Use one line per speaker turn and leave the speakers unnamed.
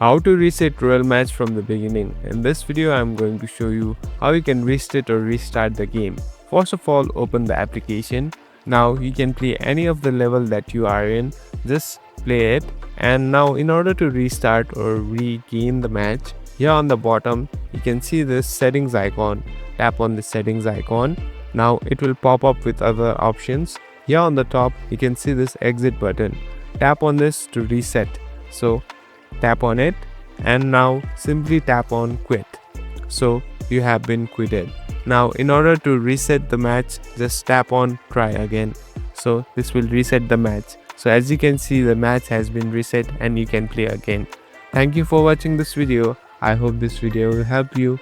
How to reset royal match from the beginning. In this video I am going to show you how you can reset or restart the game. First of all, open the application. Now you can play any of the level that you are in, just play it. And now in order to restart or regain the match, here on the bottom you can see this settings icon. Tap on the settings icon. Now it will pop up with other options. Here on the top you can see this exit button. Tap on this to reset. So tap on it and now simply tap on quit. So you have been quitted. Now in order to reset the match, just tap on try again. So this will reset the match. So as you can see, the match has been reset and you can play again. Thank you for watching this video. I hope this video will help you.